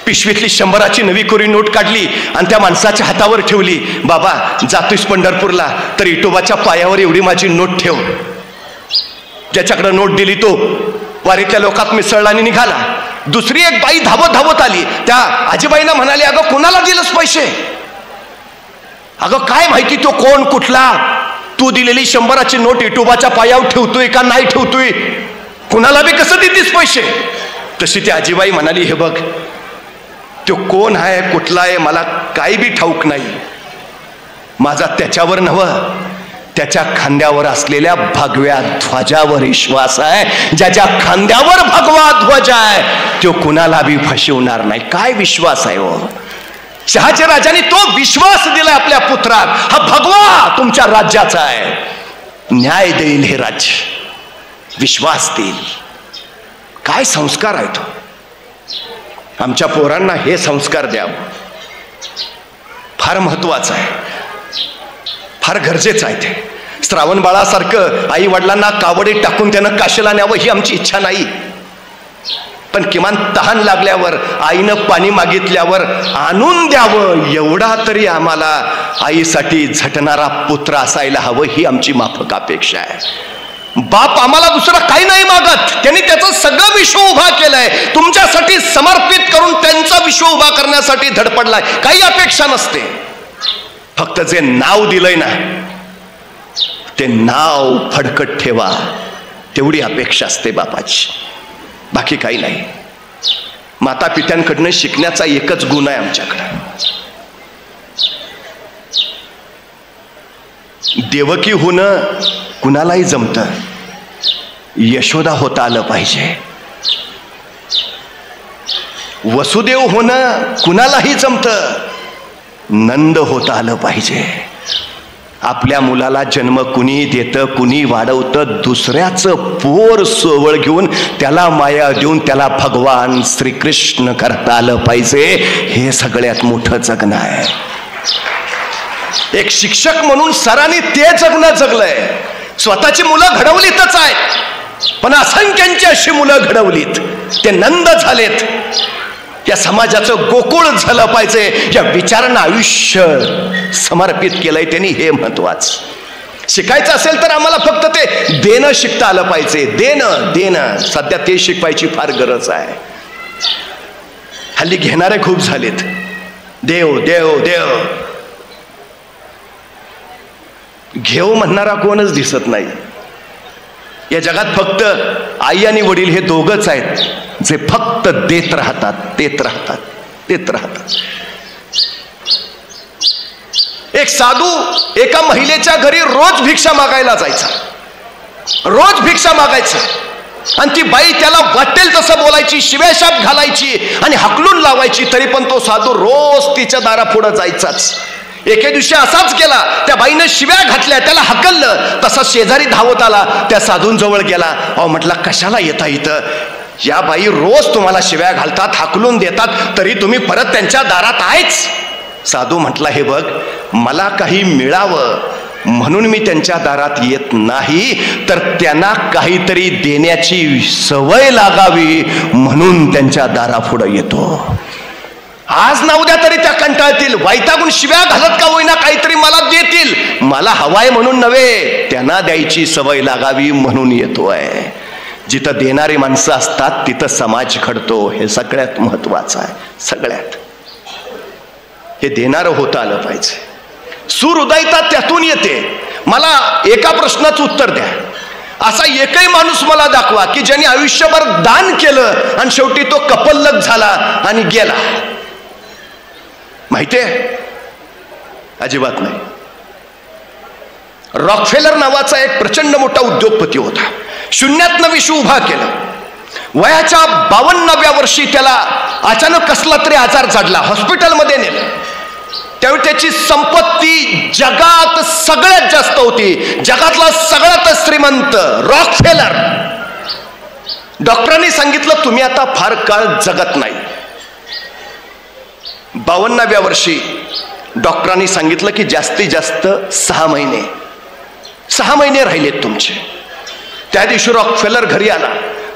पिशवीतली 100ची नवी कोरी नोट काढली आणि त्या माणसाच्या हातावर ठेवली. बाबा, जातोयस पंढरपूरला तर इटोबाच्या पायावर एवढी माझी नोट ठेव. ज्याच्याकडे नोट दिली तो वारीतल्या लोकात मिसळला आणि निघाला. दुसरी एक बाई धावत धावत आली. त्या आजीबाईनं म्हणाली, अगं कोणाला दिलंस पैसे? अगं काय माहिती तो कोण कुठला, तू दिलेली 100ची नोट इटोबाच्या पायावर ठेवतोय का नाही ठेवतोय, कुणाला बी कसं देतीस पैसे? तशी ती आजीबाई म्हणाली, हे बघ, तो कोण आहे कुठला आहे मला काही बी ठाऊक नाही. माझा त्याच्यावर नव्हं, त्याच्या खांद्यावर असलेल्या भगव्या ध्वजावर विश्वास आहे. ज्याच्या खांद्यावर भगवा ध्वज आहे तो कुणाला बी फसवणार नाही. काय विश्वास आहे हो. शहाजी राजाने तो विश्वास दिला आपल्या पुत्रात. हा भगवा तुमच्या राज्याचा आहे, न्याय देईल हे राज्य, विश्वास देईल. काय संस्कार आहे तो. आमच्या पोरांना हे संस्कार द्यावं, फार महत्वाचं आहे, फार गरजेचं आहे ते. श्रावण बाळासारखं आई वडिलांना कावडीत टाकून त्यानं काशीला न्यावं ही आमची इच्छा नाही, पण किमान तहान लागल्यावर, आईनं पाणी मागितल्यावर आणून द्यावं एवढा तरी आम्हाला आईसाठी झटणारा पुत्र असायला हवं ही आमची माफक अपेक्षा आहे. बाप आम्हाला दुसरं काही नाही मागत, त्यांनी त्याचं सगळं विश्व उभा केलंय, तुमच्यासाठी समर्पित करून त्यांचा विश्व उभा करण्यासाठी धडपडलाय. काही अपेक्षा नसते, फक्त जे नाव दिलंय ना ते नाव फडकत ठेवा तेवढी अपेक्षा असते बापाची, बाकी काही नाही. माता पित्यांकडनं शिकण्याचा एकच गुण आहे आमच्याकडे. देवकी होणं कुणालाही जमतं, यशोदा होता आलं पाहिजे. वसुदेव होणं कुणालाही जमतं, नंद होता आलं पाहिजे. आपल्या मुलाला जन्म कुणी देतं, कुणी वाढवतं, दुसऱ्याचं पोर सोवळ घेऊन त्याला माया देऊन त्याला भगवान श्रीकृष्ण करता आलं पाहिजे. हे सगळ्यात मोठं जगणं आहे. एक शिक्षक म्हणून सरांनी ते जगणं जगलंय. स्वतःची मुलं घडवलीतच आहेत, पण असंख्यांची अशी मुलं घडवलीत, ते नंद झालेत. या समाजाचं गोकुळ झालं पाहिजे, या विचारांना आयुष्य समर्पित केलंय त्यांनी, हे महत्वाचं. शिकायचं असेल तर आम्हाला फक्त ते देणं शिकता आलं पाहिजे. देणं सध्या ते शिकवायची फार गरज आहे. हल्ली घेणारे खूप झालेत. देव देव देव, घेऊ म्हणणारा कोणच दिसत नाही. या जगात फक्त आई आणि वडील हे दोघच आहेत जे फक्त देत राहतात, देत राहतात, देत राहतात. एक साधू एका महिलेच्या घरी रोज भिक्षा मागायला जायचा, रोज भिक्षा मागायचं, आणि ती बाई त्याला वाटेल तसं बोलायची, शिव्याशाप घालायची आणि हकलून लावायची, तरी पण तो साधू रोज तिच्या दारापुढं जायचाच. एके दिवशी असाच गेला, त्या बाईनं शिव्या घातल्या, त्याला हकललं, तसा शेजारी धावत आला, त्या साधूंजवळ गेला. अहो म्हटला, कशाला येता इथं? या बाई रोज तुम्हाला शिव्या घालतात, हकलून देतात, तरी तुम्ही परत त्यांच्या दारात आहेच. साधू म्हटला, हे बघ, मला काही मिळावं म्हणून मी त्यांच्या दारात येत नाही, तर त्यांना काहीतरी देण्याची सवय लागावी म्हणून त्यांच्या दारापुढं येतो. आज ना उद्या तरी त्या कंटाळतील, वैतागून शिव्या घालत का होईना काहीतरी मला देतील. मला हवाय म्हणून नव्हे, त्यांना द्यायची सवय लागावी म्हणून येतोय. जिथं देणारी माणसं असतात तिथं समाज घडतो, हे सगळ्यात महत्वाचं आहे. सगळ्यात हे देणारं होता आलं पाहिजे. सुहृदयता त्यातून येते. मला एका प्रश्नाचं उत्तर द्या, असा एकही माणूस मला दाखवा की ज्याने आयुष्यभर दान केलं आणि शेवटी तो कपल्लक झाला आणि गेला. माहितीये? अजिबात नाही. रॉकफेलर नावाचा एक प्रचंड मोठा उद्योगपती होता. शून्यातनं विश्व उभा केलं. वयाच्या 52व्या वर्षी त्याला अचानक कसला तरी आजार जडला. हॉस्पिटलमध्ये नेलं. त्यावेळी त्याची संपत्ती जगात सगळ्यात जास्त होती. जगातला सगळ्यात श्रीमंत रॉकफेलर. डॉक्टरांनी सांगितलं तुम्ही आता फार काळ जगत नाही. 52व्या वर्षी डॉक्टरांनी सांगितलं की जास्तीत जास्त 6 महिने राहिलेत तुमचे. त्या दिवशी रॉकफेलर घरी आला.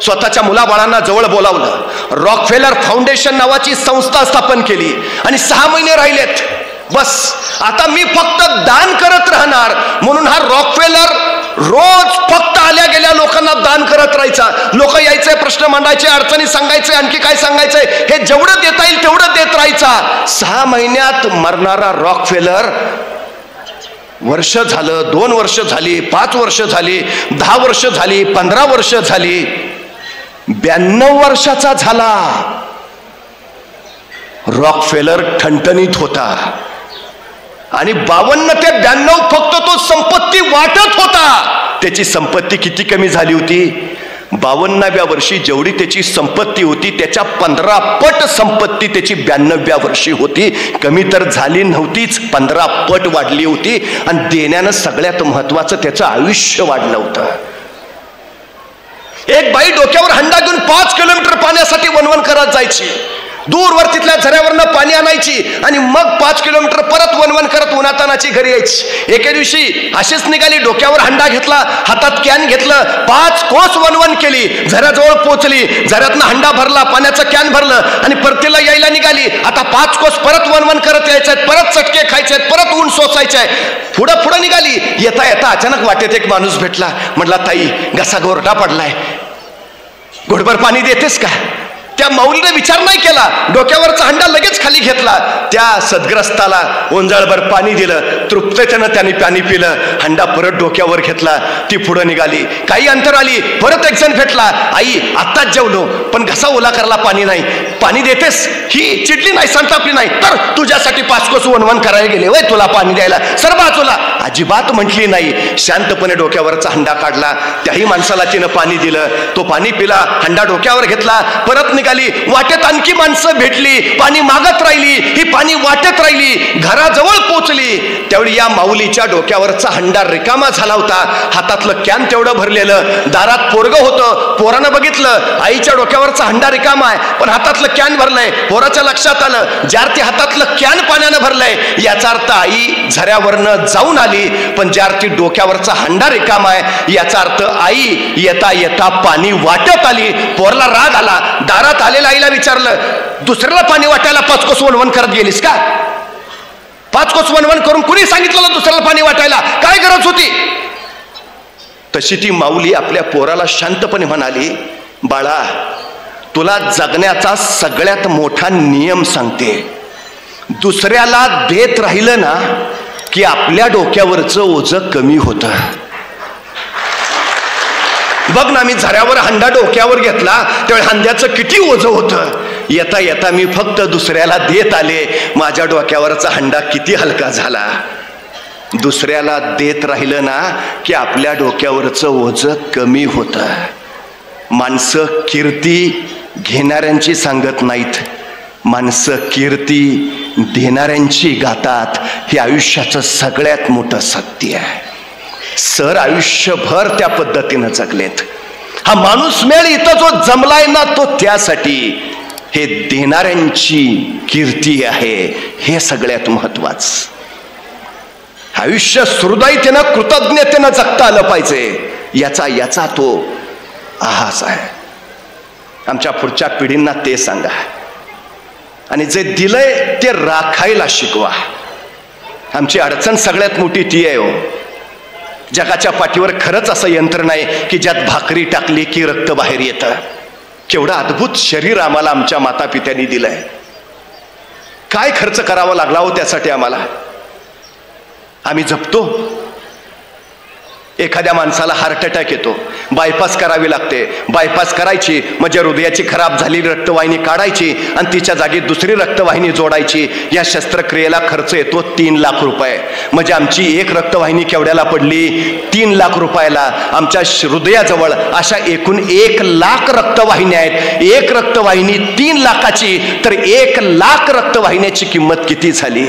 स्वतःच्या मुलाबाळांना जवळ बोलावलं. रॉकफेलर फाउंडेशन नावाची संस्था स्थापन केली आणि 6 महिने राहिलेत. बस आता मी फक्त दान करत राहणार. म्हणून हा रॉकफेलर रोज फक्त आल्या गेल्या लोकांना दान करत राहायचा. लोक यायचे, प्रश्न मांडायचे, अडचणी सांगायचे, आणखी काय सांगायचंय हे जेवढं देता येईल तेवढं देत राहायचा. 6 महिन्यात मरणारा रॉकफेलर वर्ष झालं, 2 वर्ष झाली, 5 वर्ष झाली, 10 वर्ष झाली, 15 वर्ष झाली, 92 वर्षाचा झाला. रॉकफेलर ठणठणीत होता आणि 52 ते 92 फक्त तो संपत्ती वाटत होता. त्याची संपत्ती किती कमी झाली होती? 52व्या वर्षी जेवढी त्याची संपत्ती होती त्याच्या 15 पट संपत्ती त्याची 92व्या वर्षी होती. कमी तर झाली नव्हतीच, 15 पट वाढली होती. आणि देण्यानं सगळ्यात महत्वाचं त्याचं आयुष्य वाढलं होतं. एक बाई डोक्यावर हंडा घेऊन 5 किलोमीटर पाण्यासाठी वणवण करत जायची. दूरवर तिथल्या झऱ्यावरनं पाणी आणायची आणि मग 5 किलोमीटर परत वणवण करत उन्हातानाची घरी यायची. एके दिवशी अशीच निघाली. डोक्यावर हंडा घेतला, हातात कॅन घेतलं, 5 कोस वणवण केली. झऱ्याजवळ पोहोचली. झऱ्यातनं हंडा भरला, पाण्याचं कॅन भरलं आणि परतीला यायला निघाली. आता 5 कोस परत वणवण करत यायचंय, परत चटके खायचे, परत ऊन सोसायचंय. पुढं निघाली. येता येता अचानक वाटेत एक माणूस भेटला. म्हटला ताई घसा गोरडा पडलाय, घोटभर पाणी देतेस का? त्या माऊलीने विचार नाही केला. डोक्यावरचा हंडा लगेच खाली घेतला. त्या सद्ग्रस्ताला ओंजाळभर पाणी दिलं. तृप्ततेनं त्याने पाणी पिलं. हंडा परत डोक्यावर घेतला. ती पुढे निघाली. काही अंतर आली, परत एक जण भेटला. आई आत्ताच जेवलो पण घसा ओला करला, पाणी नाही, पाणी देतेस? ही चिडली नाही, संतापली नाही. तर तुझ्यासाठी 5 कोस वणवण करायला गेले वय तुला पाणी द्यायला, सर बाजूला. अजिबात म्हटली नाही. शांतपणे डोक्यावरचा हंडा काढला. त्याही माणसाला तिनं पाणी दिलं. तो पाणी पिला, हंडा डोक्यावर घेतला, परत निघाली. वाटेत आणखी माणसं भेटली, पाणी मागत राहिली. ही पाणी वाटत राहिली, घराजवळ पोहोचली. त्यावेळी या माऊलीच्या डोक्यावरचा हंडा रिकामा झाला होता. हातातलं कॅन तेवढं भरलेलं. दारात पोरगं होतं. पोरानं बघितलं आईच्या डोक्यावरचा हंडा रिकामा आहे पण हातातलं कॅन भरलंय. पोराच्या लक्षात आलं ज्यार्थी हातातलं कॅन पाण्यानं भरलंय याचा अर्थ आई झऱ्यावरनं जाऊन आली, पण ज्यार्थी डोक्यावरचा हंडा रिकामा आहे याचा अर्थ आई येता येता पाणी वाटत आली. पोरला राग आला. दारात आलेल्या आईला विचारलं दुसऱ्याला पाणी वाटायला 5 कोस वणवण करत गेलीस का? 5 कोस वणवण करून कुणी सांगितलं दुसऱ्याला पाणी वाटायला? काय गरज होती? तशी ती माऊली आपल्या पोराला शांतपणे म्हणाली, बाळा तुला जगण्याचा सगळ्यात मोठा नियम सांगते. दुसऱ्याला देत राहिलं ना की आपल्या डोक्यावरचं ओझं कमी होतं. बघ ना, मी झऱ्यावर हंडा डोक्यावर घेतला त्यावेळी हंड्याचं किती ओझं होतं. येता येता मी फक्त दुसऱ्याला देत आले, माझ्या डोक्यावरचा हंडा किती हलका झाला. दुसऱ्याला देत राहिलं ना की आपल्या डोक्यावरचं ओझं कमी होतं. माणसं कीर्ती घेणाऱ्यांची सांगत नाहीत, माणसं कीर्ती देणाऱ्यांची गातात. हे आयुष्याचं सगळ्यात मोठं सत्य आहे. सर आयुष्यभर त्या पद्धतीनं जगलेत. हा माणूस मेळ इथं जो जमलाय ना तो त्यासाठी. हे देणाऱ्यांची कीर्ती आहे, हे सगळ्यात महत्वाचं. आयुष्य हृदयतेनं कृतज्ञतेनं जगता आलं पाहिजे, याचा तो आहास आहे. आमच्या पुढच्या पिढींना ते सांगा आणि जे दिलंय ते राखायला शिकवा. आमची अडचण सगळ्यात मोठी ती आहे हो. जगाच्या पाठीवर खरंच असं यंत्र नाही की ज्यात भाकरी टाकली की रक्त बाहेर येतं. केवढं अद्भुत शरीर आम्हाला आमच्या मातापित्यांनी दिलंय. काय खर्च करावा लागला हो त्यासाठी आम्हाला. आम्ही जपतो. एखाद्या माणसाला हार्ट अटॅक येतो, बायपास करावी लागते. बायपास करायची म्हणजे हृदयाची खराब झालेली रक्तवाहिनी काढायची आणि तिच्या जागी दुसरी रक्तवाहिनी जोडायची. या शस्त्रक्रियेला खर्च येतो 3 लाख रुपये. म्हणजे आमची एक रक्तवाहिनी केवढ्याला पडली? 3 लाख रुपयाला. आमच्या हृदयाजवळ अशा एकूण 1 लाख रक्तवाहिन्या आहेत. एक रक्तवाहिनी 3 लाखाची, तर 1 लाख रक्तवाहिन्याची किंमत किती झाली?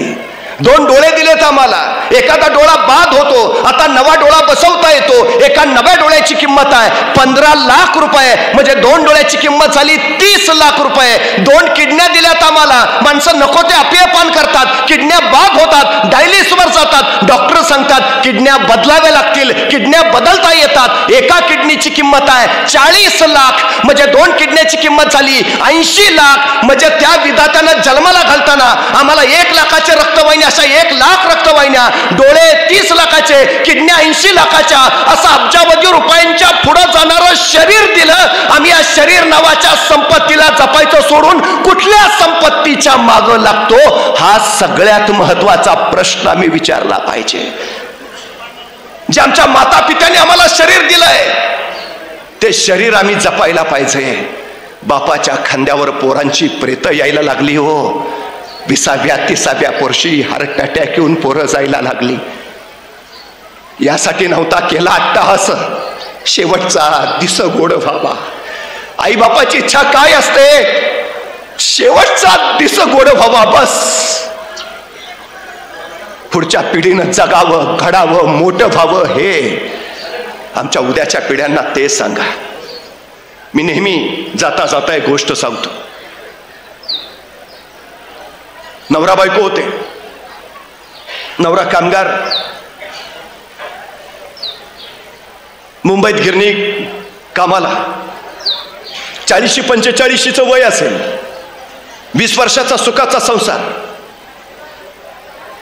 2 डोळे दिलेत आम्हाला, एखादा डोळा बाद होतो, आता नवा डोळा बसवता येतो. एका नव्या डोळ्याची किंमत आहे 15 लाख रुपये. म्हणजे 2 डोळ्याची किंमत झाली 30 लाख रुपये. 2 किडन्या दिल्यात आम्हाला. माणसं नको ते अपेयपान करतात, किडन्या बाद होतात, डायलिसवर जातात. डॉक्टर सांगतात किडन्या बदलाव्या लागतील, किडन्या बदलता येतात. एका किडनीची किंमत आहे 40 लाख. म्हणजे 2 किडन्याची किंमत झाली 80 लाख. म्हणजे त्या विधात्यानं जन्माला घालताना आम्हाला 1 लाखाचे रक्तवाहिनी, अशा 1 लाख रक्तवाहिन्या, डोळे 30 लाखाचे, किडन्या 80 लाखाच्या, असं अब्जावधी रुपयांच्या पुढे जाणारं शरीर दिलं. आम्ही या शरीर नावाच्या संपत्तीला जपायचं सोडून कुठल्या संपत्तीच्या मागं लागतो? हा सगळ्यात महत्वाचा प्रश्न आम्ही विचारला पाहिजे. जे आमच्या माता पित्याने आम्हाला शरीर दिलंय ते शरीर आम्ही जपायला पाहिजे. बापाच्या खांद्यावर पोरांची प्रेत यायला लागली हो. 20व्या-30व्या वर्षी हार्ट अटॅक येऊन पोरं जायला लागली. यासाठी नव्हता केला अट्टाहास, शेवटचा दिस गोड व्हावा. आई बापाची इच्छा काय असते? शेवटचा दिस गोड व्हावा, बस. पुढच्या पिढीनं जगावं, घडावं, मोठं व्हावं. हे आमच्या उद्याच्या पिढ्यांना ते सांगा. मी नेहमी जाता जाता एक गोष्ट सांगतो. नवरा बायको होते. नवरा कामगार, मुंबईत गिरणी कामाला. 40-45 वय असेल. 20 वर्षाचा सुखाचा संसार.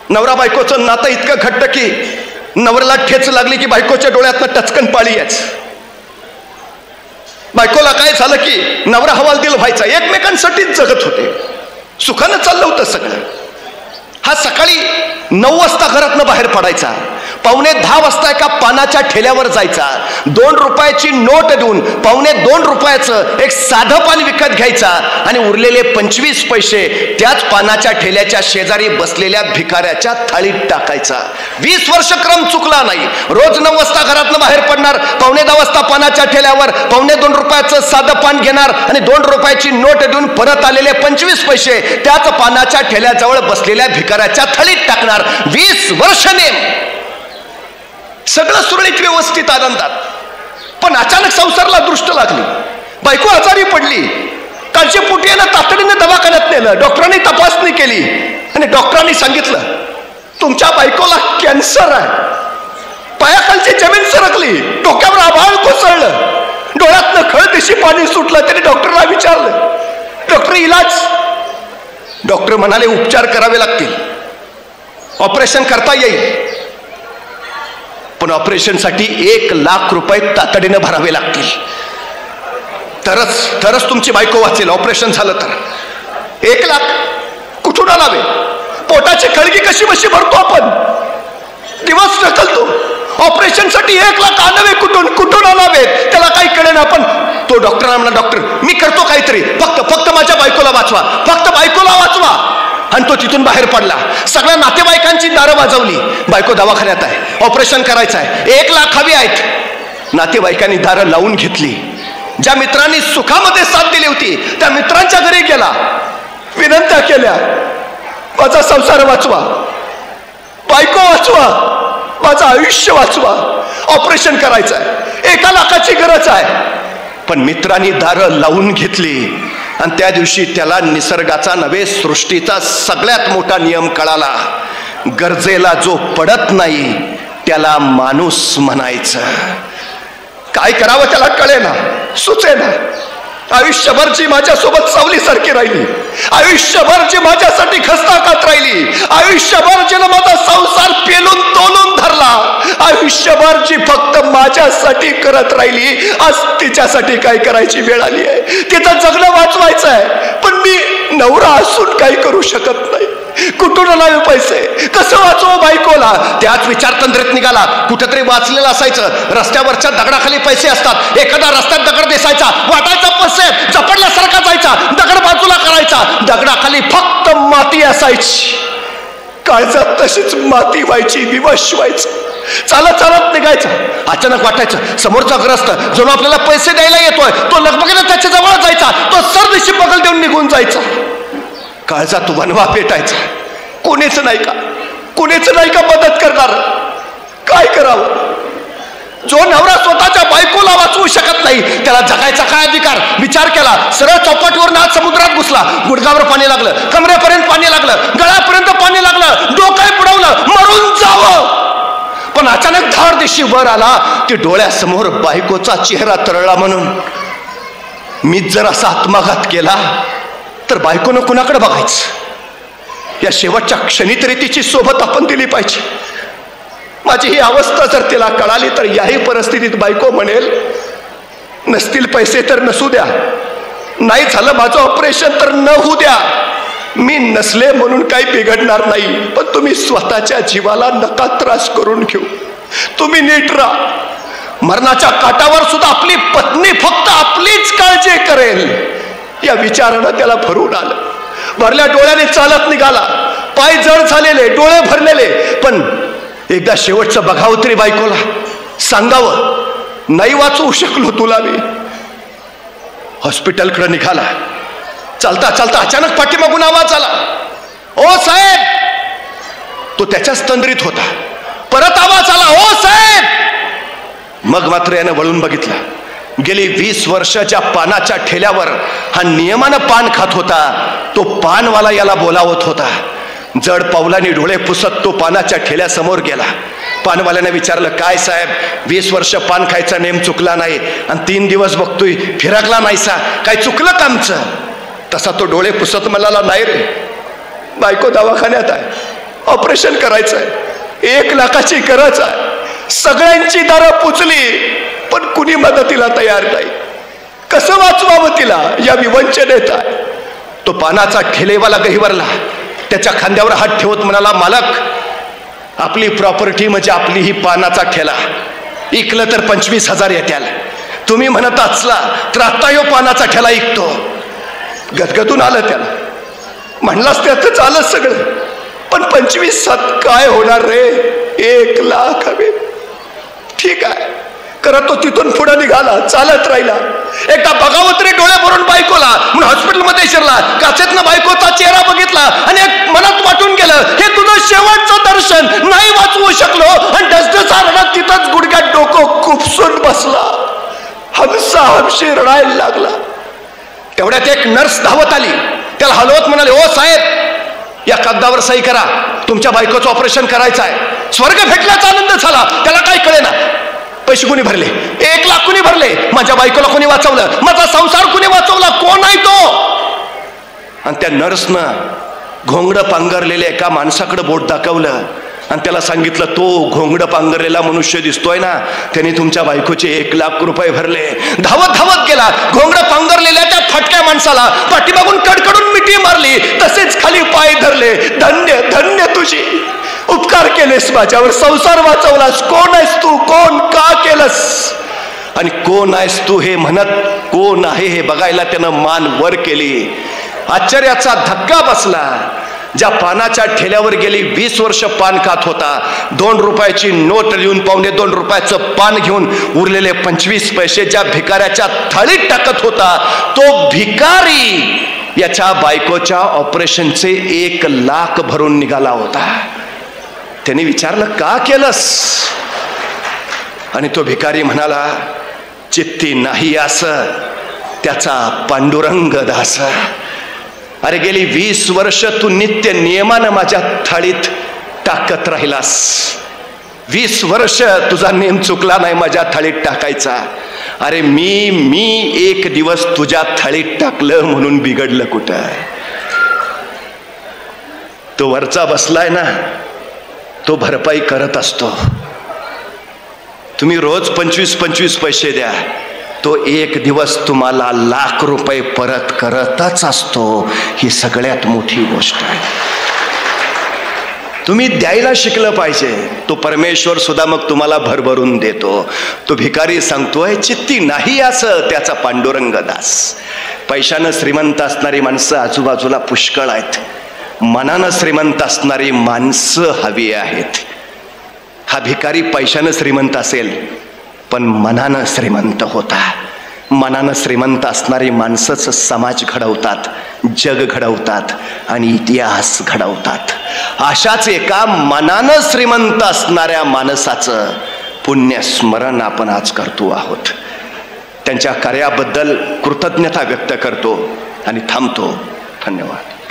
नवरा बायकोचं नातं इतकं घट्ट की नवऱ्याला ठेच लागली की बायकोच्या डोळ्यातनं टचकन पाळी याच. बायकोला काय झालं की नवरा हवालदिल व्हायचा. एकमेकांसाठीच जगत होते, सुखानं चाललं होतं सगळं. हा सकाळी 9 वाजता घरातनं बाहेर पडायचा, 9:45 वाजता एका पानाच्या ठेल्यावर जायचा. 2 रुपयाची नोट देऊन 2.25 रुपयाचं एक साधं पान विकत घ्यायचा आणि उरलेले 25 पैसे त्याच पानाच्या ठेल्याच्या शेजारी बसलेल्या भिकाऱ्याच्या थाळीत टाकायचा. 20 वर्ष क्रम चुकला नाही. रोज 9 वाजता घरातनं बाहेर पडणार, 9:15 वाजता पानाच्या ठेल्यावर 2.25 रुपयाचं साधं पान घेणार आणि 2 रुपयाची नोट देऊन परत आलेले 25 पैसे त्याच पानाच्या ठेल्याजवळ बसलेल्या भिकाऱ्याच्या थाळीत टाकणार. 20 वर्षाने सगळं सुरळीत व्यवस्थित आनंदात. पण अचानक संसाराला दृष्ट लागली. बायको आजारी पडली. काळजीपोटी यानं तातडीनं दवाखान्यात नेलं. डॉक्टरांनी तपासणी केली आणि डॉक्टरांनी सांगितलं तुमच्या बायकोला कॅन्सर आहे. पायाखालची जमीन सरकली, डोक्यावर आभाळ कोसळलं, डोळ्यातनं खळदिशी पाणी सुटलं. त्याने डॉक्टरला विचारलं, डॉक्टर इलाज? डॉक्टर म्हणाले उपचार करावे लागतील, ऑपरेशन करता येईल, पण ऑपरेशनसाठी 1 लाख रुपये तातडीनं भरावे लागतील. तरच तुमची बायको वाचेल. ऑपरेशन झालं तर 1 लाख कुठून आणावे? पोटाची खळगी कशी बशी भरतो आपण, दिवस ढकलतो. ऑपरेशनसाठी 1 लाख आणावे कुठून आणावे त्याला काही कळेना. आपण तो डॉक्टरांना म्हणा, डॉक्टर मी करतो काहीतरी, फक्त माझ्या बायकोला वाचवा, फक्त बायकोला वाचवा. आणि तो तिथून बाहेर पडला. सगळ्या नातेवाईकांची दारं वाजवली. बायको दवाखान्यात आहे, ऑपरेशन करायचं आहे, 1 लाख हवी आहेत. नातेवाईकांनी दारं लावून घेतली. ज्या मित्रांनी सुखामध्ये साथ दिली होती त्या मित्रांच्या घरी गेला, विनंत्या केल्या, माझा संसार वाचवा, बायको वाचवा, माझं आयुष्य वाचवा, ऑपरेशन करायचं आहे, 1 लाखाची गरज आहे. पण मित्रांनी दारं लावून घेतली आणि त्या दिवशी त्याला निसर्गाचा नव्हे सृष्टीचा सगळ्यात मोठा नियम कळाला. गरजेला जो पडत नाही त्याला माणूस म्हणायचं. काय करावं त्याला कळेना, सुचेना. आयुष्यभर जी माझ्यासोबत सावलीसारखी राहिली, आयुष्यभर जी माझ्यासाठी खस्ताकात राहिली, आयुष्यभर जिनं माझा संसार पेलून तोलून धरला, आयुष्यभर जी फक्त माझ्यासाठी करत राहिली, आज तिच्यासाठी काय करायची वेळ आली आहे. तिचं जगणं वाचवायचं आहे, पण मी नवरा असून काही करू शकत नाही. कुठून आणावे पैसे, कसं वाचवू बायकोला? त्याच विचारतंत्रेत निघाला. कुठेतरी वाचलेलं असायचं, रस्त्यावरच्या दगडाखाली पैसे असतात. एखादा रस्त्यात दगड दिसायचा, वाटायचा पैसे, झपडल्यासारखा जायचा, दगड बाजूला करायचा, दगडाखाली फक्त माती असायची. काळजात तशीच माती व्हायची, विवश व्हायचं. चालत चालत निघायचं. अचानक वाटायचं समोरचा ग्रस्त जो आपल्याला पैसे द्यायला येतोय तो लगबगीने त्याच्या जवळ जायचा, तो सरदिशी बगल देऊन निघून जायचा. काळजात वनवा पेटायचा. कोणीच नाही का, कोणीच नाही का मदत करणार? काय करावं? जो नवरा स्वतःच्या बायकोला वाचवू शकत नाही त्याला जगायचा काय अधिकार? विचार केला. सरळ चौपाटीवर नाथ समुद्रात घुसला. गुडघावर पाणी लागलं, कमरेपर्यंत पाणी लागलं, गळ्यापर्यंत पाणी लागलं, डोकं बुडवलं, मरून जावं. पण अचानक धाड दिशी वर आला. ती डोळ्यासमोर बायकोचा चेहरा तरळला. म्हणून मी जर असा आत्मघात केला तर बायकोनं कुणाकडे बघायचं? या शेवटच्या क्षणी तरी तिची सोबत आपण दिली पाहिजे. माझी ही अवस्था जर तिला कळाली तर याही परिस्थितीत बायको म्हणेल, नसतील पैसे तर नसू द्या, नाही झालं माझं ऑपरेशन तर न होऊ द्या, मी नसले म्हणून काही बिघडणार नाही, पण तुम्ही स्वतःच्या जीवाला नका त्रास करून घेऊ, तुम्ही नीट राहा. मरणाच्या काठावर सुद्धा आपली पत्नी फक्त आपलीच काळजी करेल या विचारानं त्याला भरून आलं. भरल्या डोळ्याने चालत निघाला. पाय जड झालेले, डोळे भरलेले, पण एकदा शेवटचं बघावं तरी बायकोला, सांगावं नाही वाचवू शकलो तुला मी. हॉस्पिटलकडे निघाला. चालता चालता अचानक पाठीमागून आवाज आला, ओ साहेब. तो त्याच्याच तंद्रीत होता. परत आवाज आला, ओ साहेब. मग मात्र यानं वळून बघितलं. गेली 20 वर्ष ज्या पानाच्या ठेल्यावर हा नियमानं पान खात होता तो पानवाला याला बोलावत होता. जड पावलांनी डोळे पुसत तो पानाच्या ठेल्यासमोर गेला. पानवाल्याने विचारलं, काय साहेब 20 वर्ष पान खायचा नेम चुकला नाही आणि 3 दिवस बघतोय फिरकला नाहीसा, काय चुकलं का आमचं? तसा तो डोळे पुसत म्हणाला, नाही रे, बायको दवाखान्यात आहे, ऑपरेशन करायचं आहे, 1 लाखाची गरज आहे, सगळ्यांची दारं पुचली पण कुणी मदतीला तयार नाही, कसं वाचवावं तिला या विवंचनेत आहे. तो पानाचा ठेलेवाला गहिवरला. त्याच्या खांद्यावर हात ठेवत म्हणाला, मालक, आपली प्रॉपर्टी म्हणजे आपली ही पानाचा ठेला, इकलं तर 25,000 येत्याल, तुम्ही म्हणत असला तर आता यो पानाचा ठेला इकतो. गदगदून आलं त्याला. म्हणलास त्याचं चालत सगळं, पण 25,000 काय होणार रे? 1 लाख हवे. ठीक आहे करत तो तिथून पुढे निघाला. चालत राहिला. एकदा बघावं तरी डोळे भरून बायकोला म्हणून हॉस्पिटलमध्ये शिरला. काचेतनं बायकोचा चेहरा बघितला आणि एक मनात वाटून गेलं, हे तुझं शेवटचं दर्शन. नाही वाचवू शकलो आणि डसडसा रडत तिथंच गुडघ्यात डोकं खुपसून बसला. हमसा हमशी रडायला लागला. तेवढ्यात एक नर्स धावत आली. त्याला हलवत म्हणाले, ओ साहेब, या कागदावर सही करा, तुमच्या बायकोचं ऑपरेशन करायचं आहे. स्वर्ग भेटल्याचा आनंद झाला. त्याला काय कळेना. पैसे कोणी भरले? 1 लाख कोणी भरले? माझ्या बायकोला कोणी वाचवलं? माझा संसार कोणी वाचवला? कोण आहे तो? आणि त्या नर्सनं घोंगडं पांघरलेल्या एका माणसाकडे बोट दाखवलं आणि त्याला सांगितलं, तो घोंगडं पांघरलेला मनुष्य दिसतोय ना, त्याने तुमच्या बायकोचे 1 लाख रुपये भरले. धावत धावत गेला. घोंगडं पांघरलेल्या त्या फटक्या माणसाला पाठीमागून कडकडून मिठी मारली. तसेच खाली पाय धरले. धन्य धन्य तुझी, उपकार केलेस माझ्यावर, संसार वाचवलास. कोण आहेस तू? कोण? का केलंस? आणि कोण आहेस तू हे म्हणत कोण आहे हे बघायला त्यानं मान वर केली. आश्चर्याचा धक्का बसला. ज्या पानाच्या ठेल्यावर गेली 20 वर्ष पान खात होता, 2 रुपयाची नोट लिहून 2.25 रुपयाचं पान घेऊन उरलेले 25 पैसे ज्या भिकाऱ्याच्या थाळीत टाकत होता, तो भिकारी याच्या बायकोच्या ऑपरेशनचे 1 लाख भरून निघाला होता. त्याने विचारलं, का केलंस? आणि तो भिकारी म्हणाला, चित्ती नाही असं त्याचा पांडुरंग दास. अरे गेली 20 वर्ष तू नित्य नियमानं माझ्या थाळीत टाकत राहिलास. 20 वर्ष तुझा नेम चुकला नाही माझ्या थाळीत टाकायचा. अरे मी 1 दिवस तुझ्या थाळीत टाकलं म्हणून बिघडलं कुठं? तो वरचा बसलाय ना, तो भरपाई करत असतो. तुम्ही रोज 25 पैसे द्या, तो 1 दिवस तुम्हाला 1 लाख रुपये परत करतच असतो. ही सगळ्यात मोठी गोष्ट आहे. तुम्ही द्यायला शिकलं पाहिजे. तो परमेश्वर सुद्धा मग तुम्हाला भरभरून देतो. तो भिकारी सांगतोय चित्ती नाही असं त्याचा पांडुरंग दास. पैशानं श्रीमंत असणारी माणसं आजूबाजूला पुष्कळ आहेत, मनानं श्रीमंत असणारी माणसं हवी आहेत. हा भिकारी पैशानं श्रीमंत असेल पण मनानं श्रीमंत होता. मनानं श्रीमंत असणारी माणसंच समाज घडवतात, जग घडवतात आणि इतिहास घडवतात. अशाच एका मनानं श्रीमंत असणाऱ्या माणसाचं पुण्यस्मरण आपण आज करतो आहोत. त्यांच्या कार्याबद्दल कृतज्ञता व्यक्त करतो आणि थांबतो. धन्यवाद.